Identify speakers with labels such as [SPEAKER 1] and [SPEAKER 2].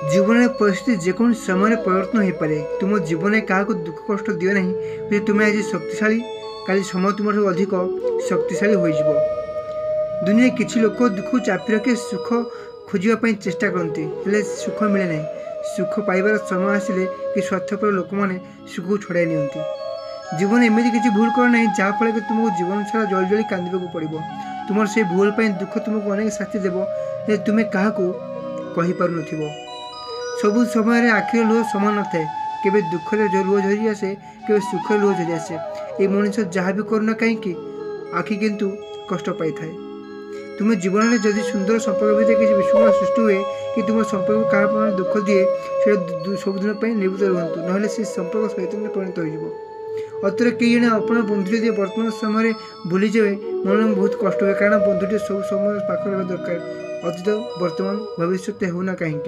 [SPEAKER 1] जीवन परिस्थिति जेकोसी समय परिवर्तन हो पाए। तुम जीवन क्या दुख कष्ट दियो ना कि तुम्हें आज शक्तिशाली काली समय तुम अधिक शक्तिशाली हो। दुनिया किसी लोक दुख चापी रखी सुख खोजापी चेष्टा करती हेले सुख मिले ना। सुख पाइबार समय आसिले कि स्वार्थपर लोक मैंने सुख को छड़ाई नियंती। जीवन एमती किसी भूल कर ना जहाँफल कि तुमको जीवन सारा जल जली कांदे पड़ो। तुम से भूल पर दुख तुमको अनेक शास्ति देव तुम्हें क्या कहीपर न। सबु समय आखिर लुह सामान न थाए। केवे दुखरे लुह झरी आसे केवे सुखरे लुह झरी आसे। ये मनुष्य जहाँ भी करूना कहीं आखि किंतु कष्ट पाई थाए। तुम्हें जीवन में जदि सुंदर संपर्क भितर किसी विश्वास सृष्टि हुए कि तुम संपर्क क्या दुख दिए से सबुदिन निवृत्त रुहतु ना से संपर्क सहित परिणत हो। अतर कई जन अपन बंधु जब वर्तमान समय भूली जाए मन में बहुत कष्ट हुए कारण बंधुटी सब समय पाखे रहा दरकार। अतीत वर्तमान भविष्य होना कहीं।